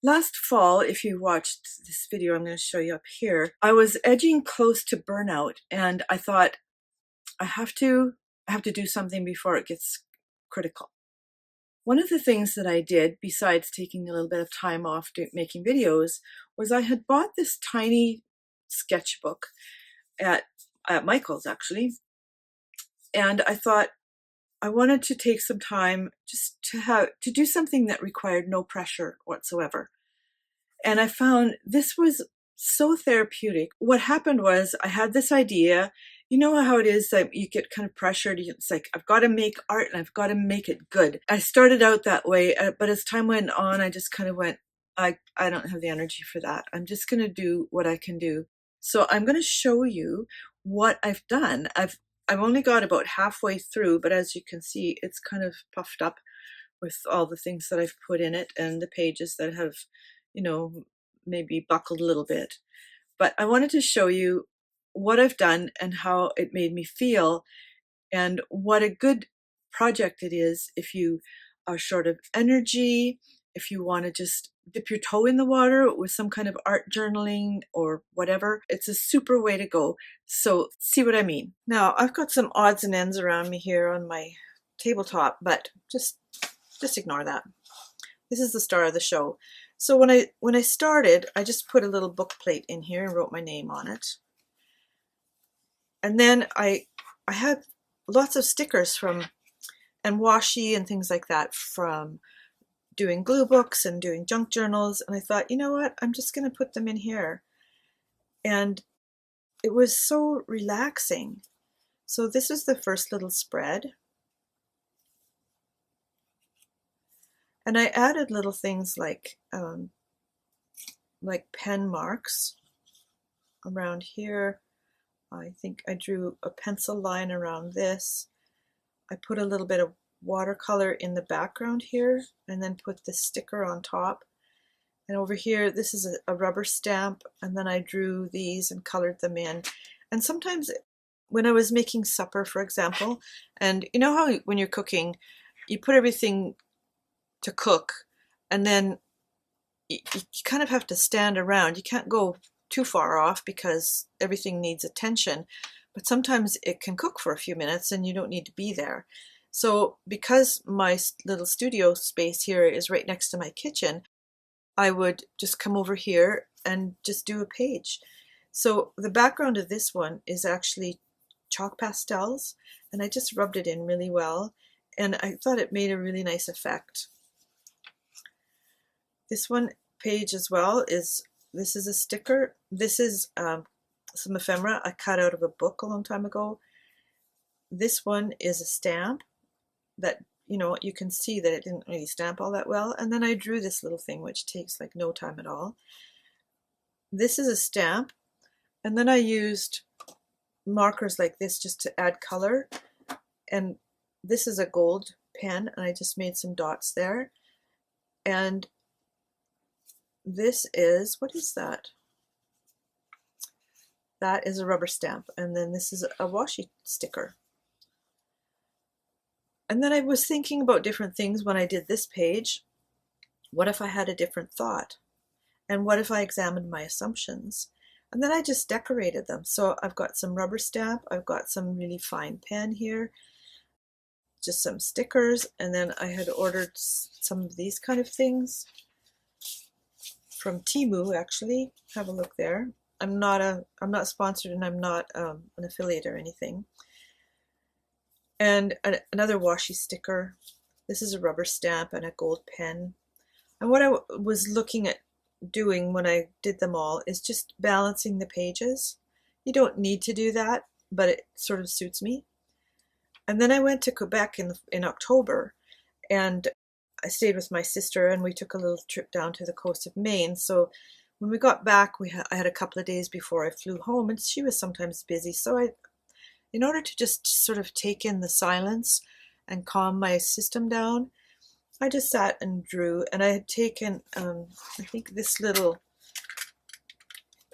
Last fall, if you watched this video I'm going to show you up here, I was edging close to burnout, and I thought I have to do something before it gets critical. One of the things that I did, besides taking a little bit of time off making videos, was I had bought this tiny sketchbook at Michael's actually, and I thought I wanted to take some time just to do something that required no pressure whatsoever. And I found this was so therapeutic. What happened was I had this idea. You know how it is that you get kind of pressured. It's like, I've got to make art and I've got to make it good. I started out that way, but as time went on, I just kind of went, I don't have the energy for that. I'm just going to do what I can do. So I'm going to show you what I've done. I've only got about halfway through, but as you can see, it's kind of puffed up with all the things that I've put in it and the pages that have, you know, maybe buckled a little bit. But I wanted to show you what I've done and how it made me feel, and what a good project it is if you are short of energy, if you want to just dip your toe in the water with some kind of art journaling or whatever. It's a super way to go. So see what I mean. Now I've got some odds and ends around me here on my tabletop, but just ignore that. This is the star of the show. So when I started, I just put a little book plate in here and wrote my name on it. And then I had lots of stickers and washi and things like that from doing glue books and doing junk journals. And I thought, you know what, I'm just going to put them in here. And it was so relaxing. So this is the first little spread. And I added little things like pen marks around here. I think I drew a pencil line around this. I put a little bit of watercolor in the background here and then put the sticker on top. And over here, this is a rubber stamp, and then I drew these and colored them in. And sometimes when I was making supper, for example, and you know how when you're cooking, you put everything to cook, and then you kind of have to stand around. You can't go too far off because everything needs attention, but sometimes it can cook for a few minutes and you don't need to be there. So because my little studio space here is right next to my kitchen, I would just come over here and just do a page. So the background of this one is actually chalk pastels, and I just rubbed it in really well, and I thought it made a really nice effect. This one page as well this is a sticker. This is some ephemera I cut out of a book a long time ago. This one is a stamp that, you know, you can see that it didn't really stamp all that well. And then I drew this little thing, which takes like no time at all. This is a stamp. And then I used markers like this just to add color. And this is a gold pen, and I just made some dots there. And this is, what is that? That is a rubber stamp, and then this is a washi sticker. And then I was thinking about different things when I did this page. What if I had a different thought? And what if I examined my assumptions? And then I just decorated them. So I've got some rubber stamp, I've got some really fine pen here, just some stickers, and then I had ordered some of these kind of things from Temu, actually. Have a look there. I'm not sponsored, and I'm not an affiliate or anything. And another washi sticker. This is a rubber stamp and a gold pen. And what I was looking at doing when I did them all is just balancing the pages. You don't need to do that, but it sort of suits me. And then I went to Quebec in October, and I stayed with my sister, and we took a little trip down to the coast of Maine. So when we got back, I had a couple of days before I flew home, and she was sometimes busy. So in order to just sort of take in the silence and calm my system down, I just sat and drew. And I had taken, I think, this little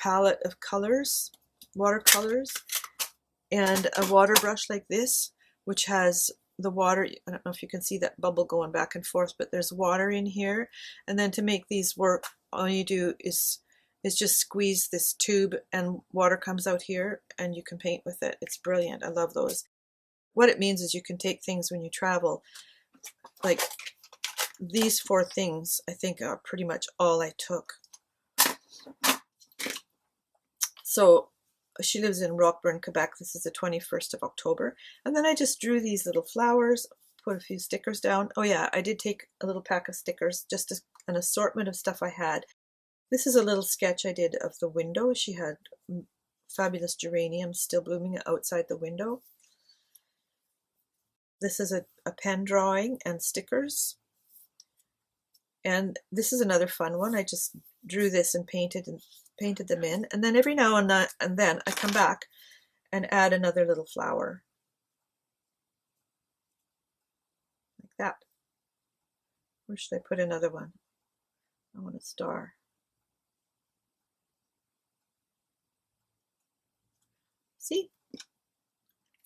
palette of colors, watercolors, and a water brush like this, which has the water, I don't know if you can see that bubble going back and forth, but there's water in here. And then to make these work, all you do is just squeeze this tube and water comes out here and you can paint with it. It's brilliant. I love those. What it means is you can take things when you travel, like these 4 things, I think are pretty much all I took. So she lives in Roquebrune, Quebec. This is the 21st of October. And then I just drew these little flowers, put a few stickers down. Oh yeah, I did take a little pack of stickers, just an assortment of stuff I had. This is a little sketch I did of the window. She had fabulous geraniums still blooming outside the window. This is a pen drawing and stickers. And this is another fun one. I just drew this and painted them in. And then every now and then I come back and add another little flower. Like that. Where should I put another one? I want a star. See?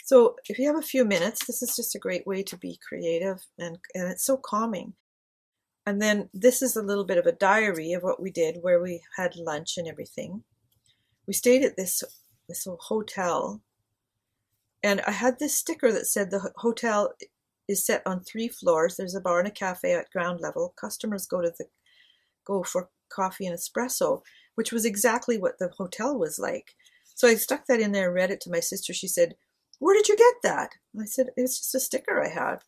So if you have a few minutes, this is just a great way to be creative, and it's so calming. And then this is a little bit of a diary of what we did, where we had lunch and everything. We stayed at this hotel, and I had this sticker that said the hotel is set on 3 floors. There's a bar and a cafe at ground level. Customers go for coffee and espresso, which was exactly what the hotel was like. So I stuck that in there and read it to my sister. She said, "Where did you get that?" And I said, "It's just a sticker I had."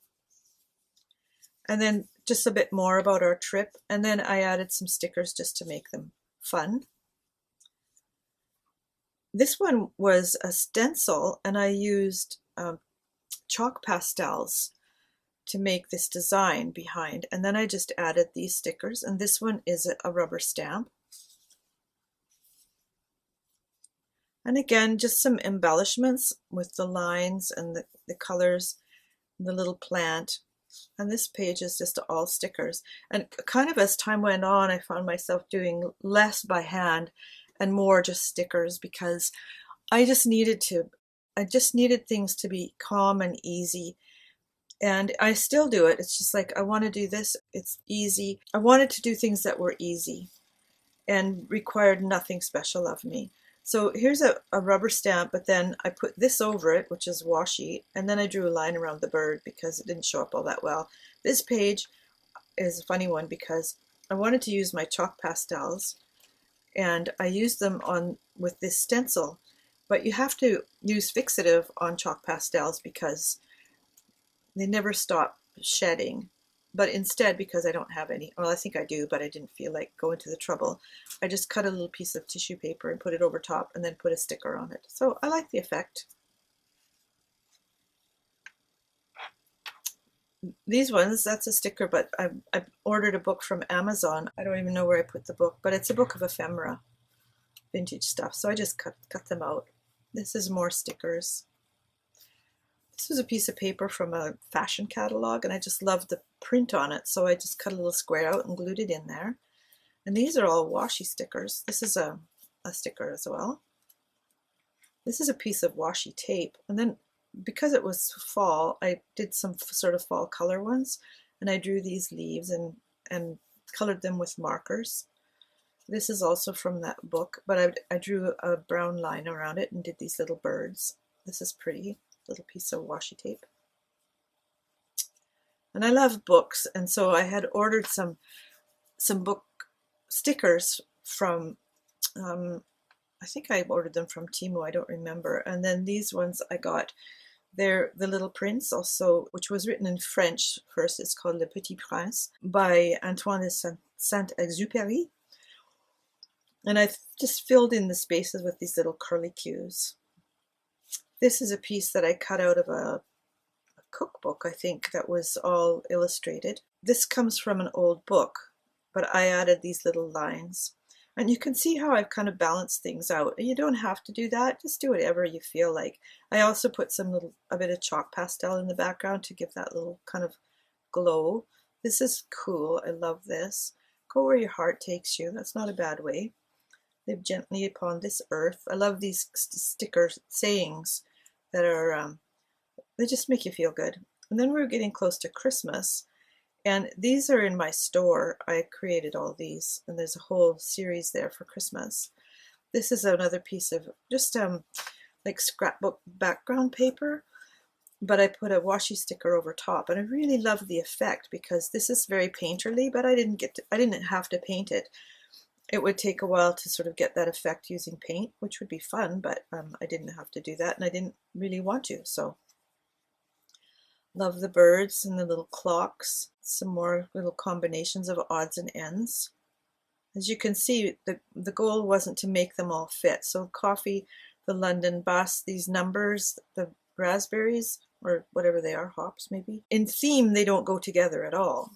And then just a bit more about our trip. And then I added some stickers just to make them fun. This one was a stencil, and I used chalk pastels to make this design behind. And then I just added these stickers. And this one is a rubber stamp. And again, just some embellishments with the lines and the colors, and the little plant. And this page is just all stickers. And kind of as time went on, I found myself doing less by hand and more just stickers, because I just needed things to be calm and easy. And I still do it. It's just like, I want to do this. It's easy. I wanted to do things that were easy and required nothing special of me. So here's a rubber stamp, but then I put this over it, which is washi, and then I drew a line around the bird because it didn't show up all that well. This page is a funny one because I wanted to use my chalk pastels, and I used them with this stencil, but you have to use fixative on chalk pastels because they never stop shedding. But instead, because I don't have any, well, I think I do, but I didn't feel like going to the trouble, I just cut a little piece of tissue paper and put it over top and then put a sticker on it. So I like the effect. These ones, that's a sticker, but I ordered a book from Amazon. I don't even know where I put the book, but it's a book of ephemera, vintage stuff. So I just cut them out. This is more stickers. This was a piece of paper from a fashion catalog, and I just loved the print on it, so I just cut a little square out and glued it in there. And these are all washi stickers. This is a sticker as well. This is a piece of washi tape, and then because it was fall, I did some sort of fall color ones, and I drew these leaves and colored them with markers. This is also from that book, but I drew a brown line around it and did these little birds. This is pretty. Little piece of washi tape. And I love books, and so I had ordered some book stickers from I think I ordered them from Temu, I don't remember. And then these ones I got, they're The Little Prince, also, which was written in French first. It's called Le Petit Prince by Antoine de Saint-Exupéry. And I just filled in the spaces with these little curlicues. This is a piece that I cut out of a cookbook, I think, that was all illustrated. This comes from an old book, but I added these little lines. And you can see how I've kind of balanced things out. You don't have to do that, just do whatever you feel like. I also put a bit of chalk pastel in the background to give that little kind of glow. This is cool, I love this. Go where your heart takes you, that's not a bad way. Live gently upon this earth. I love these sticker sayings that are, they just make you feel good. And then we were getting close to Christmas, and these are in my store. I created all these, and there's a whole series there for Christmas. This is another piece of just like scrapbook background paper, but I put a washi sticker over top, and I really love the effect because this is very painterly, but I didn't have to paint it. It would take a while to sort of get that effect using paint, which would be fun, but I didn't have to do that, and I didn't really want to. So love the birds and the little clocks, some more little combinations of odds and ends. As you can see, the goal wasn't to make them all fit. So coffee, the London bus, these numbers, the raspberries, or whatever they are, hops maybe. In theme, they don't go together at all.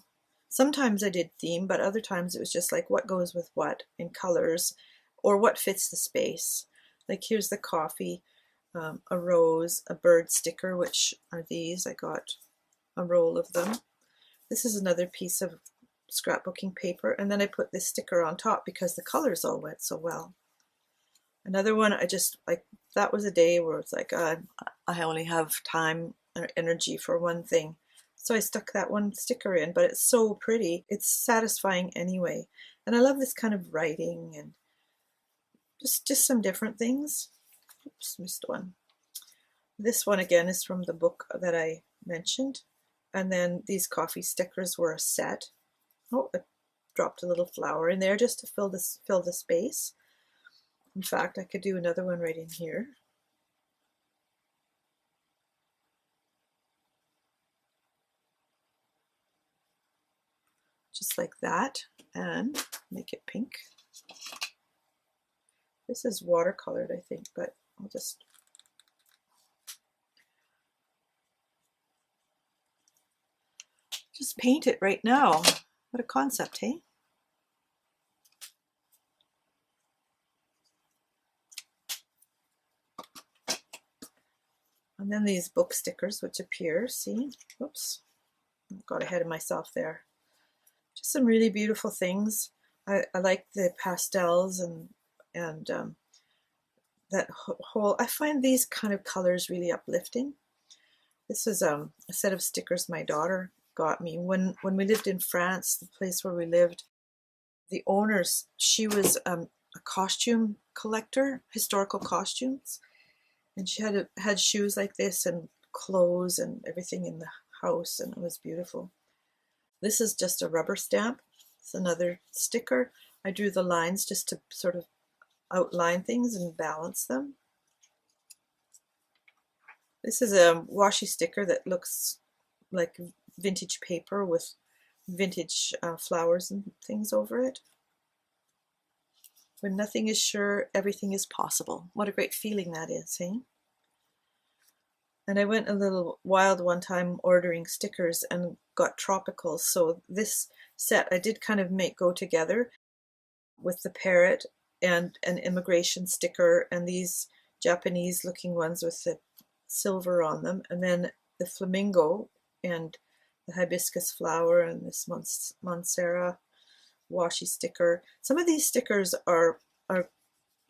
Sometimes I did theme, but other times it was just like what goes with what in colors, or what fits the space. Like here's the coffee, a rose, a bird sticker, which are these. I got a roll of them. This is another piece of scrapbooking paper, and then I put this sticker on top because the colors all went so well. Another one, I just like, that was a day where it's like I only have time or energy for one thing, so I stuck that one sticker in, but it's so pretty, it's satisfying anyway. And I love this kind of writing and just some different things. Oops, missed one. This one again is from the book that I mentioned, and then these coffee stickers were a set. Oh, I dropped a little flower in there just to fill the space. In fact, I could do another one right in here. Just like that, and make it pink. This is watercolored, I think, but I'll just paint it right now. What a concept, hey? And then these book stickers which appear, see? Whoops, got ahead of myself there. Just some really beautiful things. I like the pastels and that whole, I find these kind of colors really uplifting. This is a set of stickers my daughter got me when we lived in France, the place where we lived. The owners, she was a costume collector, historical costumes, and she had shoes like this and clothes and everything in the house, and it was beautiful. This is just a rubber stamp. It's another sticker. I drew the lines just to sort of outline things and balance them. This is a washi sticker that looks like vintage paper with vintage flowers and things over it. When nothing is sure, everything is possible. What a great feeling that is, eh? And I went a little wild one time ordering stickers and got tropicals. So this set I did kind of make go together with the parrot and an immigration sticker and these Japanese looking ones with the silver on them, and then the flamingo and the hibiscus flower and this Montserrat washi sticker. Some of these stickers are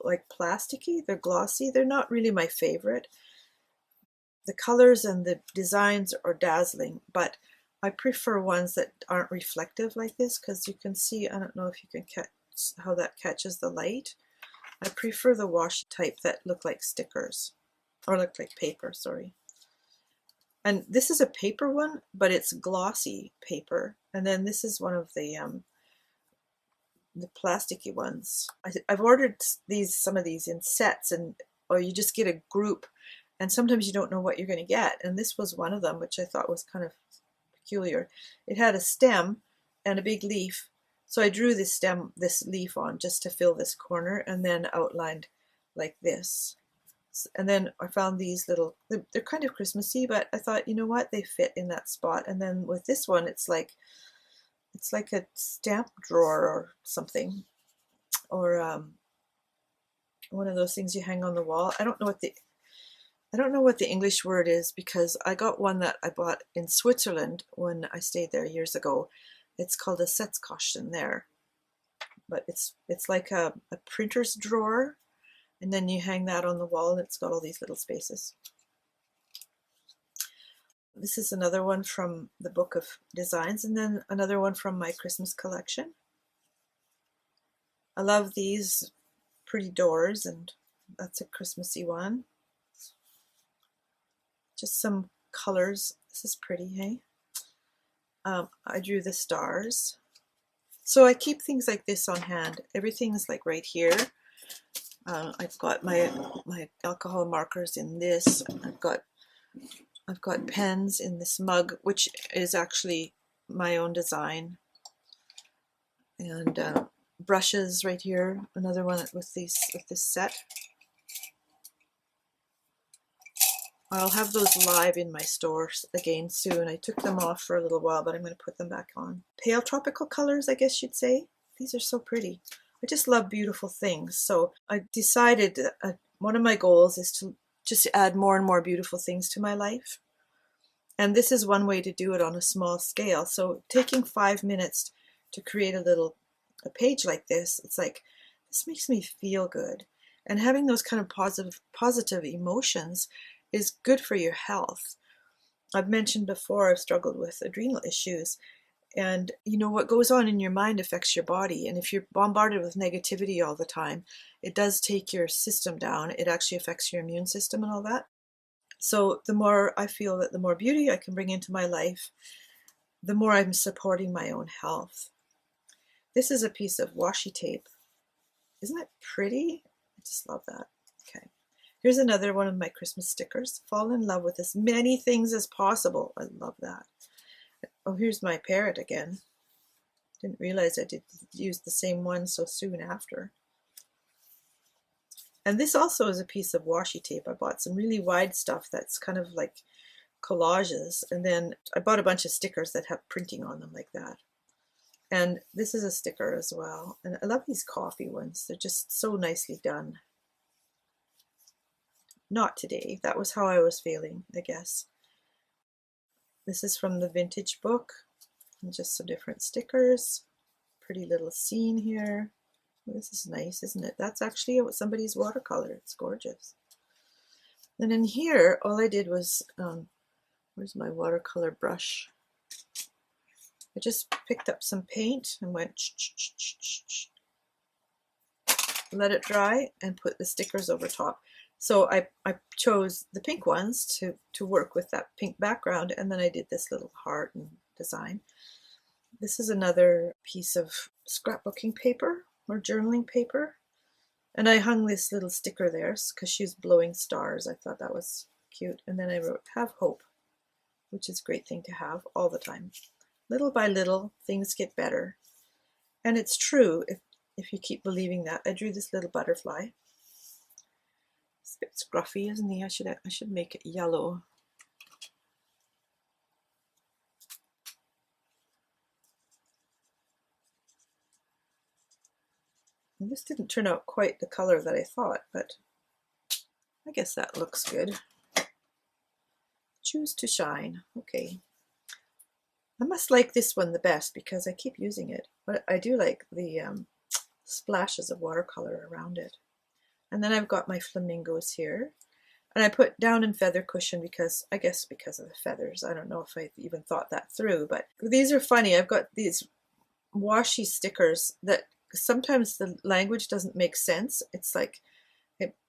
like plasticky, they're glossy, they're not really my favorite. The colors and the designs are dazzling, but I prefer ones that aren't reflective like this, because you can see, I don't know if you can catch how that catches the light. I prefer the washi type that look like stickers, or look like paper, sorry. And this is a paper one, but it's glossy paper. And then this is one of the plasticky ones. I've ordered some of these in sets, or you just get a group, and sometimes you don't know what you're going to get. And this was one of them, which I thought was kind of peculiar. It had a stem and a big leaf. So I drew this leaf on just to fill this corner, and then outlined like this. And then I found these little, they're kind of Christmassy, but I thought, you know what, they fit in that spot. And then with this one, it's like a stamp drawer or something, or one of those things you hang on the wall. I don't know what the English word is, because I got one that I bought in Switzerland when I stayed there years ago. It's called a Setzkasten there, but it's like a printer's drawer, and then you hang that on the wall, and it's got all these little spaces. This is another one from the book of designs, and then another one from my Christmas collection. I love these pretty doors, and that's a Christmassy one. Just some colors. This is pretty, hey? I drew the stars. So I keep things like this on hand. Everything's like right here. I've got my alcohol markers in this. I've got pens in this mug, which is actually my own design, and brushes right here. Another one with this set. I'll have those live in my stores again soon. I took them off for a little while, but I'm going to put them back on. Pale tropical colors, I guess you'd say. These are so pretty. I just love beautiful things. So I decided one of my goals is to just add more and more beautiful things to my life. And this is one way to do it on a small scale. So taking 5 minutes to create a page like this, it's like, this makes me feel good. And having those kind of positive emotions is good for your health. I've mentioned before I've struggled with adrenal issues, and you know what goes on in your mind affects your body, and if you're bombarded with negativity all the time, it does take your system down. It actually affects your immune system and all that. So the more I feel that the more beauty I can bring into my life, the more I'm supporting my own health. This is a piece of washi tape. Isn't it pretty? I just love that. Okay. Here's another one of my Christmas stickers. Fall in love with as many things as possible. I love that. Oh, here's my parrot again. Didn't realize I did use the same one so soon after. And this also is a piece of washi tape. I bought some really wide stuff that's kind of like collages. And then I bought a bunch of stickers that have printing on them like that. And this is a sticker as well. And I love these coffee ones. They're just so nicely done. Not today. That was how I was feeling, I guess. This is from the vintage book. And just some different stickers. Pretty little scene here. This is nice, isn't it? That's actually somebody's watercolor. It's gorgeous. And in here, all I did was, where's my watercolor brush? I just picked up some paint and went let it dry and put the stickers over top. So I chose the pink ones to work with that pink background, and then I did this little heart and design. This is another piece of scrapbooking paper or journaling paper, and I hung this little sticker there because she's blowing stars. I thought that was cute. And then I wrote "Have hope," which is a great thing to have all the time. Little by little, things get better. And it's true if you keep believing that. I drew this little butterfly. It's a bit scruffy, isn't he? I should make it yellow. And this didn't turn out quite the color that I thought, but I guess that looks good. Choose to shine. Okay. I must like this one the best because I keep using it. But I do like the splashes of watercolor around it. And then I've got my flamingos here. And I put down in feather cushion because, I guess because of the feathers. I don't know if I even thought that through, but these are funny. I've got these washi stickers that sometimes the language doesn't make sense. It's like,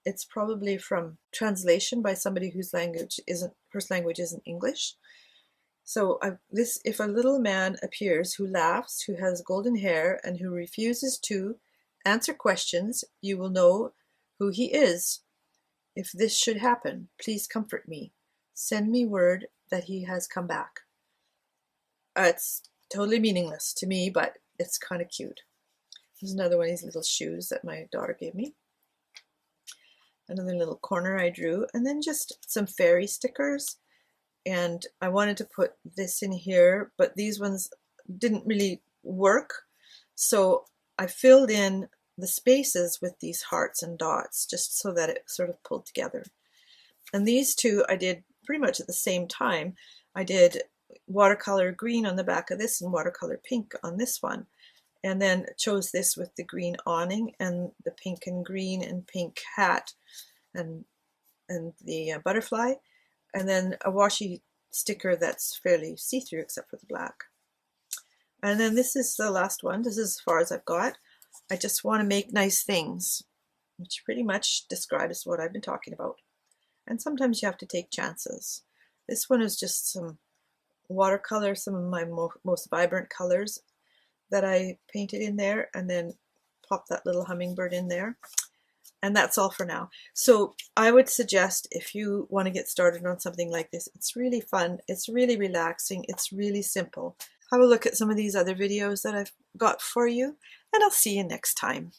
it's probably from translation by somebody whose first language isn't English. So if a little man appears who laughs, who has golden hair, and who refuses to answer questions, you will know who he is. If this should happen, please comfort me. Send me word that he has come back. It's totally meaningless to me, but it's kind of cute. There's another one of these little shoes that my daughter gave me. Another little corner I drew, and then just some fairy stickers. And I wanted to put this in here, but these ones didn't really work. So I filled in the spaces with these hearts and dots just so that it sort of pulled together. And these two I did pretty much at the same time. I did watercolor green on the back of this and watercolor pink on this one. And then chose this with the green awning and the pink and green and pink hat and the butterfly. And then a washi sticker that's fairly see-through except for the black. And then this is the last one. This is as far as I've got. I just want to make nice things, which pretty much describes what I've been talking about. And sometimes you have to take chances. This one is just some watercolor, some of my most vibrant colors that I painted in there, and then pop that little hummingbird in there. And that's all for now. So I would suggest, if you want to get started on something like this, it's really fun, it's really relaxing, it's really simple. Have a look at some of these other videos that I've got for you, and I'll see you next time.